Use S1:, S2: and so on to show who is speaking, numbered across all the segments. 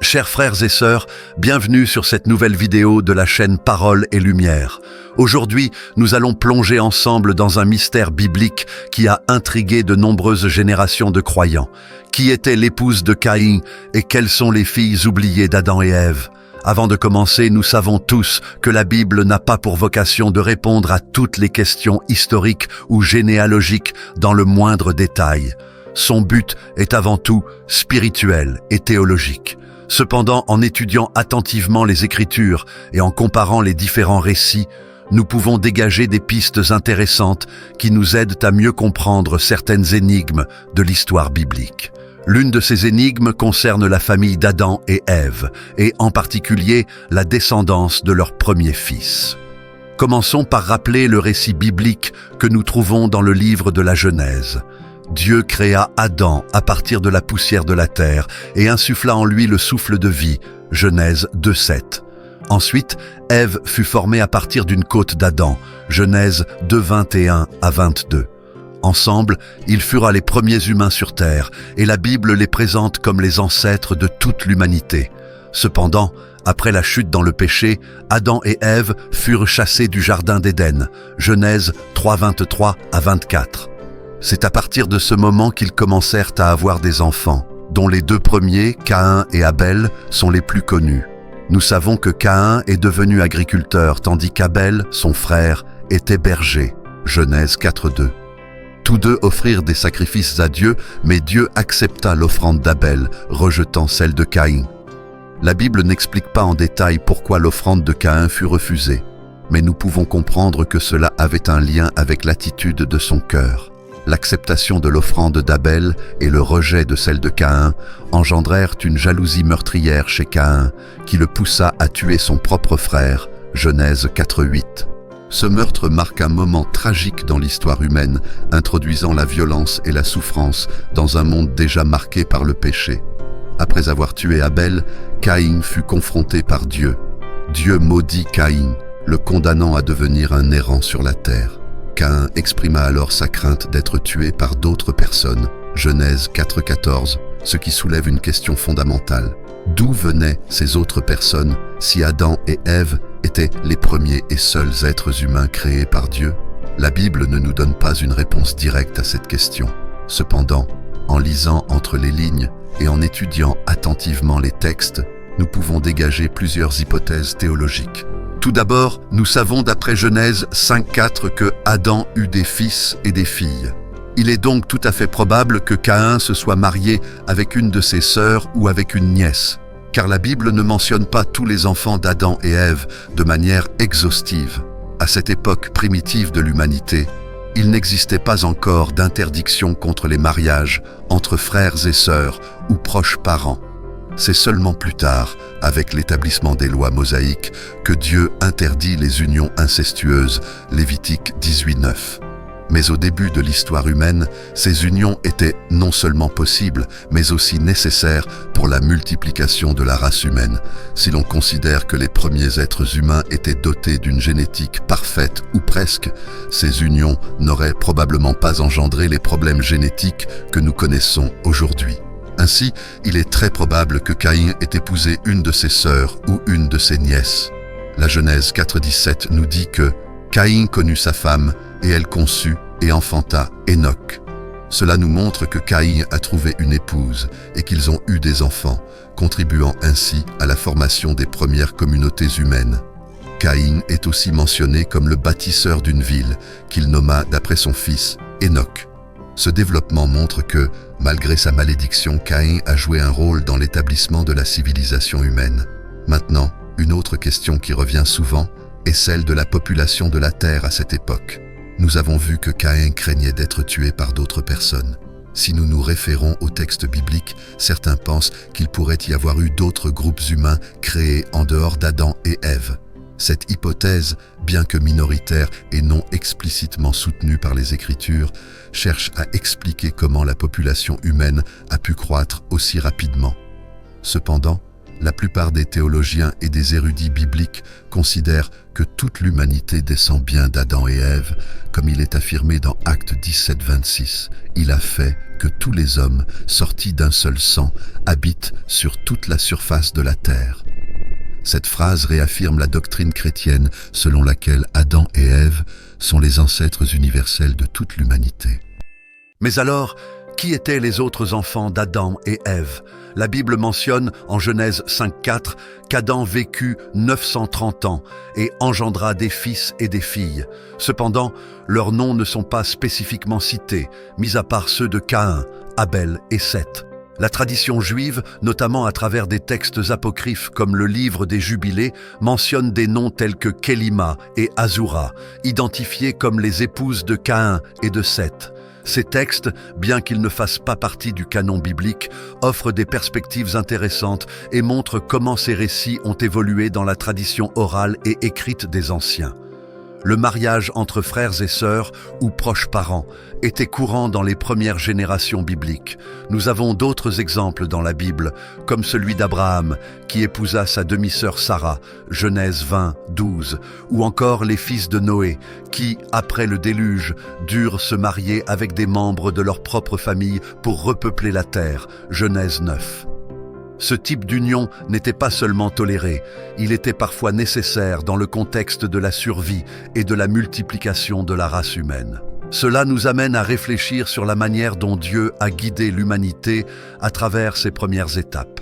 S1: Chers frères et sœurs, bienvenue sur cette nouvelle vidéo de la chaîne Parole et Lumière. Aujourd'hui, nous allons plonger ensemble dans un mystère biblique qui a intrigué de nombreuses générations de croyants. Qui était l'épouse de Caïn et quelles sont les filles oubliées d'Adam et Ève? Avant de commencer, nous savons tous que la Bible n'a pas pour vocation de répondre à toutes les questions historiques ou généalogiques dans le moindre détail. Son but est avant tout spirituel et théologique. Cependant, en étudiant attentivement les Écritures et en comparant les différents récits, nous pouvons dégager des pistes intéressantes qui nous aident à mieux comprendre certaines énigmes de l'histoire biblique. L'une de ces énigmes concerne la famille d'Adam et Ève, et en particulier la descendance de leur premier fils. Commençons par rappeler le récit biblique que nous trouvons dans le livre de la Genèse. Dieu créa Adam à partir de la poussière de la terre et insuffla en lui le souffle de vie, Genèse 2:7. Ensuite, Ève fut formée à partir d'une côte d'Adam, Genèse 2:21 à 22. Ensemble, ils furent les premiers humains sur terre et la Bible les présente comme les ancêtres de toute l'humanité. Cependant, après la chute dans le péché, Adam et Ève furent chassés du jardin d'Éden, Genèse 3:23 à 24. C'est à partir de ce moment qu'ils commencèrent à avoir des enfants, dont les deux premiers, Caïn et Abel, sont les plus connus. Nous savons que Caïn est devenu agriculteur, tandis qu'Abel, son frère, était berger, Genèse 4:2. Tous deux offrirent des sacrifices à Dieu, mais Dieu accepta l'offrande d'Abel, rejetant celle de Caïn. La Bible n'explique pas en détail pourquoi l'offrande de Caïn fut refusée, mais nous pouvons comprendre que cela avait un lien avec l'attitude de son cœur. L'acceptation de l'offrande d'Abel et le rejet de celle de Caïn engendrèrent une jalousie meurtrière chez Caïn qui le poussa à tuer son propre frère, Genèse 4:8. Ce meurtre marque un moment tragique dans l'histoire humaine, introduisant la violence et la souffrance dans un monde déjà marqué par le péché. Après avoir tué Abel, Caïn fut confronté par Dieu. Dieu maudit Caïn, le condamnant à devenir un errant sur la terre. Caïn exprima alors sa crainte d'être tué par d'autres personnes, Genèse 4:14, ce qui soulève une question fondamentale. D'où venaient ces autres personnes si Adam et Ève étaient les premiers et seuls êtres humains créés par Dieu? La Bible ne nous donne pas une réponse directe à cette question. Cependant, en lisant entre les lignes et en étudiant attentivement les textes, nous pouvons dégager plusieurs hypothèses théologiques. Tout d'abord, nous savons d'après Genèse 5:4 que Adam eut des fils et des filles. Il est donc tout à fait probable que Caïn se soit marié avec une de ses sœurs ou avec une nièce, car la Bible ne mentionne pas tous les enfants d'Adam et Ève de manière exhaustive. À cette époque primitive de l'humanité, il n'existait pas encore d'interdiction contre les mariages entre frères et sœurs ou proches parents. C'est seulement plus tard, avec l'établissement des lois mosaïques, que Dieu interdit les unions incestueuses, Lévitique 18:9. Mais au début de l'histoire humaine, ces unions étaient non seulement possibles, mais aussi nécessaires pour la multiplication de la race humaine. Si l'on considère que les premiers êtres humains étaient dotés d'une génétique parfaite ou presque, ces unions n'auraient probablement pas engendré les problèmes génétiques que nous connaissons aujourd'hui. Ainsi, il est très probable que Caïn ait épousé une de ses sœurs ou une de ses nièces. La Genèse 4:17 nous dit que Caïn connut sa femme et elle conçut et enfanta Enoch. Cela nous montre que Caïn a trouvé une épouse et qu'ils ont eu des enfants, contribuant ainsi à la formation des premières communautés humaines. Caïn est aussi mentionné comme le bâtisseur d'une ville qu'il nomma d'après son fils Enoch. Ce développement montre que, malgré sa malédiction, Caïn a joué un rôle dans l'établissement de la civilisation humaine. Maintenant, une autre question qui revient souvent est celle de la population de la Terre à cette époque. Nous avons vu que Caïn craignait d'être tué par d'autres personnes. Si nous nous référons au texte biblique, certains pensent qu'il pourrait y avoir eu d'autres groupes humains créés en dehors d'Adam et Ève. Cette hypothèse, bien que minoritaire et non explicitement soutenue par les Écritures, cherche à expliquer comment la population humaine a pu croître aussi rapidement. Cependant, La plupart des théologiens et des érudits bibliques considèrent que toute l'humanité descend bien d'Adam et Ève, comme il est affirmé dans Actes 17, 26. Il a fait que tous les hommes, sortis d'un seul sang, habitent sur toute la surface de la terre. Cette phrase réaffirme la doctrine chrétienne selon laquelle Adam et Ève sont les ancêtres universels de toute l'humanité. Mais alors, qui étaient les autres enfants d'Adam et Ève? La Bible mentionne en Genèse 5.4 qu'Adam vécut 930 ans et engendra des fils et des filles. Cependant, leurs noms ne sont pas spécifiquement cités, mis à part ceux de Caïn, Abel et Seth. La tradition juive, notamment à travers des textes apocryphes comme le livre des Jubilés, mentionne des noms tels que Kélima et Azura, identifiés comme les épouses de Caïn et de Seth. Ces textes, bien qu'ils ne fassent pas partie du canon biblique, offrent des perspectives intéressantes et montrent comment ces récits ont évolué dans la tradition orale et écrite des anciens. Le mariage entre frères et sœurs ou proches parents était courant dans les premières générations bibliques. Nous avons d'autres exemples dans la Bible, comme celui d'Abraham, qui épousa sa demi-sœur Sarah, Genèse 20, 12, ou encore les fils de Noé, qui, après le déluge, durent se marier avec des membres de leur propre famille pour repeupler la terre, Genèse 9. Ce type d'union n'était pas seulement toléré, il était parfois nécessaire dans le contexte de la survie et de la multiplication de la race humaine. Cela nous amène à réfléchir sur la manière dont Dieu a guidé l'humanité à travers ses premières étapes.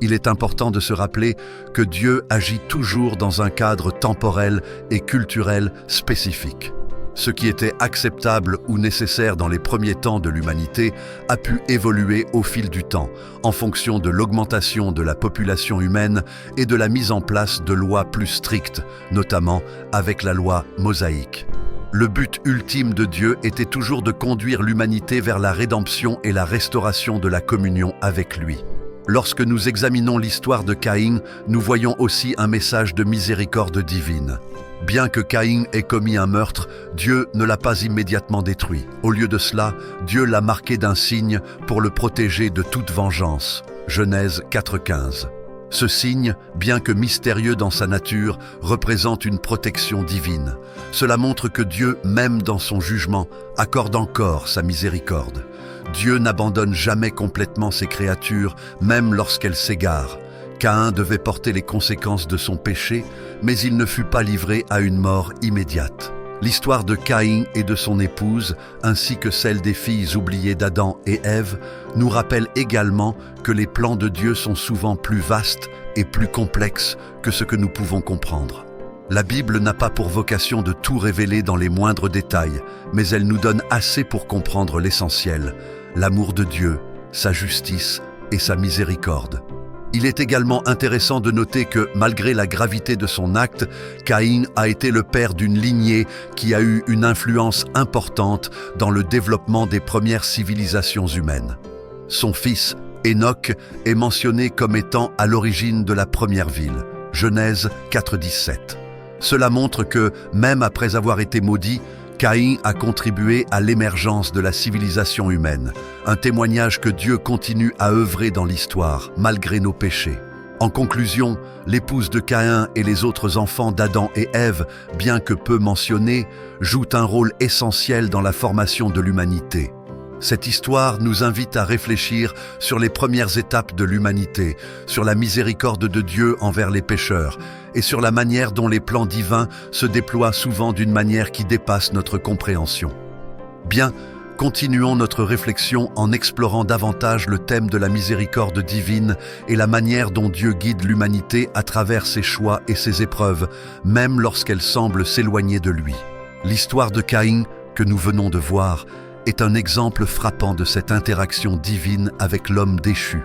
S1: Il est important de se rappeler que Dieu agit toujours dans un cadre temporel et culturel spécifique. Ce qui était acceptable ou nécessaire dans les premiers temps de l'humanité a pu évoluer au fil du temps, en fonction de l'augmentation de la population humaine et de la mise en place de lois plus strictes, notamment avec la loi mosaïque. Le but ultime de Dieu était toujours de conduire l'humanité vers la rédemption et la restauration de la communion avec lui. Lorsque nous examinons l'histoire de Caïn, nous voyons aussi un message de miséricorde divine. Bien que Caïn ait commis un meurtre, Dieu ne l'a pas immédiatement détruit. Au lieu de cela, Dieu l'a marqué d'un signe pour le protéger de toute vengeance. Genèse 4.15. Ce signe, bien que mystérieux dans sa nature, représente une protection divine. Cela montre que Dieu, même dans son jugement, accorde encore sa miséricorde. Dieu n'abandonne jamais complètement ses créatures, même lorsqu'elles s'égarent. Caïn devait porter les conséquences de son péché, mais il ne fut pas livré à une mort immédiate. L'histoire de Caïn et de son épouse, ainsi que celle des filles oubliées d'Adam et Ève, nous rappelle également que les plans de Dieu sont souvent plus vastes et plus complexes que ce que nous pouvons comprendre. La Bible n'a pas pour vocation de tout révéler dans les moindres détails, mais elle nous donne assez pour comprendre l'essentiel, l'amour de Dieu, sa justice et sa miséricorde. Il est également intéressant de noter que, malgré la gravité de son acte, Caïn a été le père d'une lignée qui a eu une influence importante dans le développement des premières civilisations humaines. Son fils, Enoch, est mentionné comme étant à l'origine de la première ville, Genèse 4.17. Cela montre que, même après avoir été maudit, Caïn a contribué à l'émergence de la civilisation humaine, un témoignage que Dieu continue à œuvrer dans l'histoire, malgré nos péchés. En conclusion, l'épouse de Caïn et les autres enfants d'Adam et Ève, bien que peu mentionnés, jouent un rôle essentiel dans la formation de l'humanité. Cette histoire nous invite à réfléchir sur les premières étapes de l'humanité, sur la miséricorde de Dieu envers les pécheurs et sur la manière dont les plans divins se déploient souvent d'une manière qui dépasse notre compréhension. Bien, continuons notre réflexion en explorant davantage le thème de la miséricorde divine et la manière dont Dieu guide l'humanité à travers ses choix et ses épreuves, même lorsqu'elle semble s'éloigner de lui. L'histoire de Caïn, que nous venons de voir, est un exemple frappant de cette interaction divine avec l'homme déchu.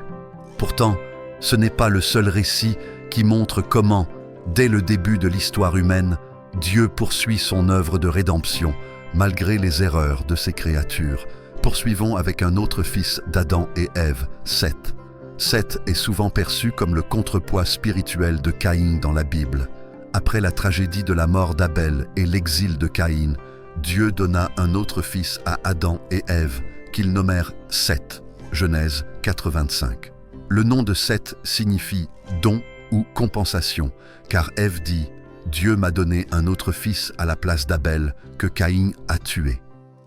S1: Pourtant, ce n'est pas le seul récit qui montre comment, dès le début de l'histoire humaine, Dieu poursuit son œuvre de rédemption, malgré les erreurs de ses créatures. Poursuivons avec un autre fils d'Adam et Ève, Seth. Seth est souvent perçu comme le contrepoids spirituel de Caïn dans la Bible. Après la tragédie de la mort d'Abel et l'exil de Caïn, Dieu donna un autre fils à Adam et Ève, qu'ils nommèrent Seth, Genèse 4.25. Le nom de Seth signifie don ou compensation, car Ève dit « Dieu m'a donné un autre fils à la place d'Abel que Caïn a tué ».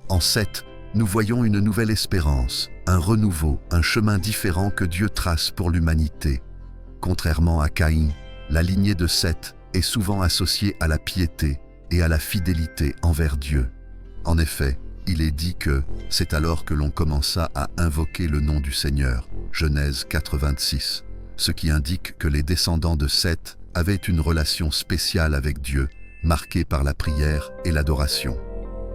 S1: En Seth, nous voyons une nouvelle espérance, un renouveau, un chemin différent que Dieu trace pour l'humanité. Contrairement à Caïn, la lignée de Seth est souvent associée à la piété et à la fidélité envers Dieu. En effet, il est dit que c'est alors que l'on commença à invoquer le nom du Seigneur, Genèse 4:26, ce qui indique que les descendants de Seth avaient une relation spéciale avec Dieu, marquée par la prière et l'adoration.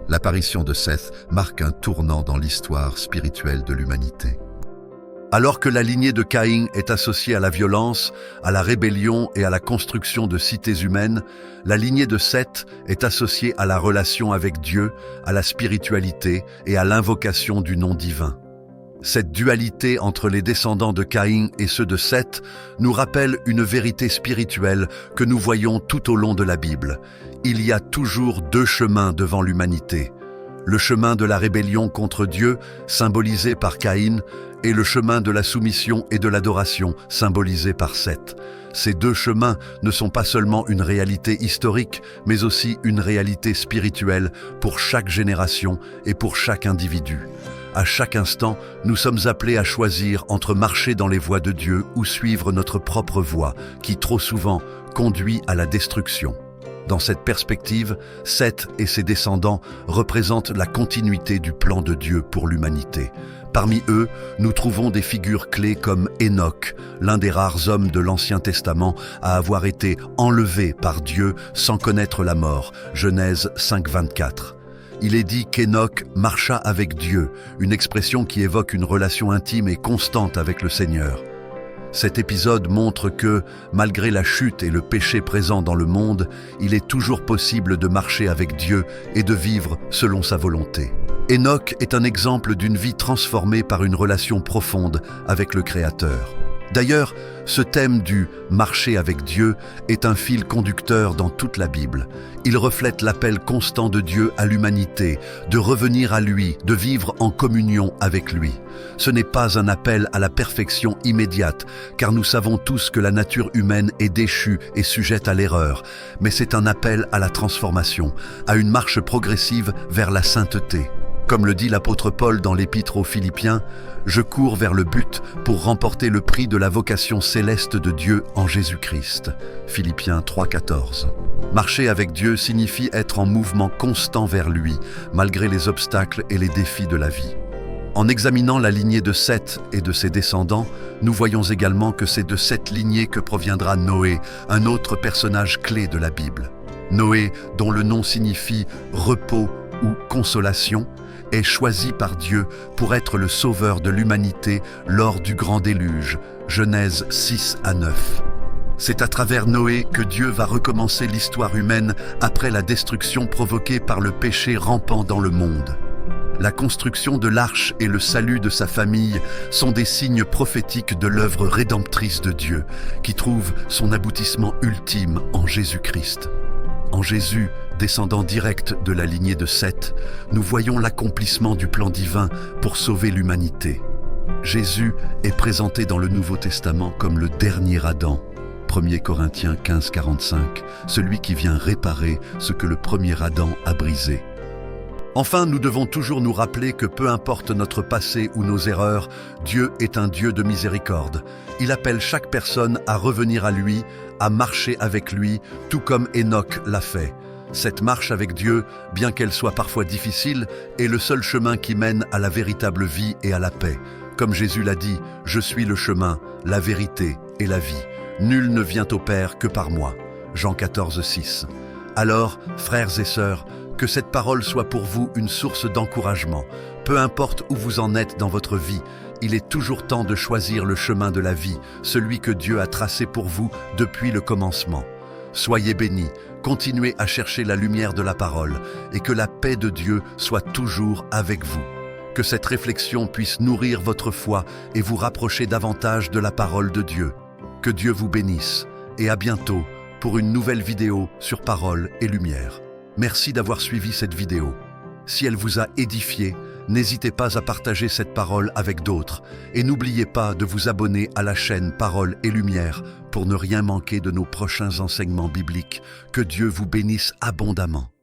S1: L'apparition de Seth marque un tournant dans l'histoire spirituelle de l'humanité. Alors que la lignée de Caïn est associée à la violence, à la rébellion et à la construction de cités humaines, la lignée de Seth est associée à la relation avec Dieu, à la spiritualité et à l'invocation du nom divin. Cette dualité entre les descendants de Caïn et ceux de Seth nous rappelle une vérité spirituelle que nous voyons tout au long de la Bible. Il y a toujours deux chemins devant l'humanité. Le chemin de la rébellion contre Dieu, symbolisé par Caïn, et le chemin de la soumission et de l'adoration, symbolisé par Seth. Ces deux chemins ne sont pas seulement une réalité historique, mais aussi une réalité spirituelle pour chaque génération et pour chaque individu. À chaque instant, nous sommes appelés à choisir entre marcher dans les voies de Dieu ou suivre notre propre voie, qui trop souvent conduit à la destruction. Dans cette perspective, Seth et ses descendants représentent la continuité du plan de Dieu pour l'humanité. Parmi eux, nous trouvons des figures clés comme Enoch, l'un des rares hommes de l'Ancien Testament à avoir été enlevé par Dieu sans connaître la mort, Genèse 5:24. Il est dit qu'Enoch marcha avec Dieu, une expression qui évoque une relation intime et constante avec le Seigneur. Cet épisode montre que, malgré la chute et le péché présent dans le monde, il est toujours possible de marcher avec Dieu et de vivre selon sa volonté. Enoch est un exemple d'une vie transformée par une relation profonde avec le Créateur. D'ailleurs, ce thème du « marcher avec Dieu » est un fil conducteur dans toute la Bible. Il reflète l'appel constant de Dieu à l'humanité, de revenir à lui, de vivre en communion avec lui. Ce n'est pas un appel à la perfection immédiate, car nous savons tous que la nature humaine est déchue et sujette à l'erreur, mais c'est un appel à la transformation, à une marche progressive vers la sainteté. Comme le dit l'apôtre Paul dans l'Épître aux Philippiens, « Je cours vers le but pour remporter le prix de la vocation céleste de Dieu en Jésus-Christ. » Philippiens 3:14. Marcher avec Dieu signifie être en mouvement constant vers lui, malgré les obstacles et les défis de la vie. En examinant la lignée de Seth et de ses descendants, nous voyons également que c'est de cette lignée que proviendra Noé, un autre personnage clé de la Bible. Noé, dont le nom signifie « repos » ou « consolation », est choisi par Dieu pour être le sauveur de l'humanité lors du grand déluge, Genèse 6-9. C'est à travers Noé que Dieu va recommencer l'histoire humaine après la destruction provoquée par le péché rampant dans le monde. La construction de l'arche et le salut de sa famille sont des signes prophétiques de l'œuvre rédemptrice de Dieu, qui trouve son aboutissement ultime en Jésus-Christ. En Jésus, descendant direct de la lignée de Seth, nous voyons l'accomplissement du plan divin pour sauver l'humanité. Jésus est présenté dans le Nouveau Testament comme le dernier Adam, 1 Corinthiens 15:45, celui qui vient réparer ce que le premier Adam a brisé. Enfin, nous devons toujours nous rappeler que peu importe notre passé ou nos erreurs, Dieu est un Dieu de miséricorde. Il appelle chaque personne à revenir à lui, à marcher avec lui, tout comme Enoch l'a fait. Cette marche avec Dieu, bien qu'elle soit parfois difficile, est le seul chemin qui mène à la véritable vie et à la paix. Comme Jésus l'a dit, « Je suis le chemin, la vérité et la vie. Nul ne vient au Père que par moi. » Jean 14:6. Alors, frères et sœurs, que cette parole soit pour vous une source d'encouragement. Peu importe où vous en êtes dans votre vie, il est toujours temps de choisir le chemin de la vie, celui que Dieu a tracé pour vous depuis le commencement. Soyez bénis, continuez à chercher la lumière de la parole et que la paix de Dieu soit toujours avec vous. Que cette réflexion puisse nourrir votre foi et vous rapprocher davantage de la parole de Dieu. Que Dieu vous bénisse et à bientôt pour une nouvelle vidéo sur Parole et Lumière. Merci d'avoir suivi cette vidéo. Si elle vous a édifié, n'hésitez pas à partager cette parole avec d'autres et n'oubliez pas de vous abonner à la chaîne Parole et Lumière pour ne rien manquer de nos prochains enseignements bibliques. Que Dieu vous bénisse abondamment.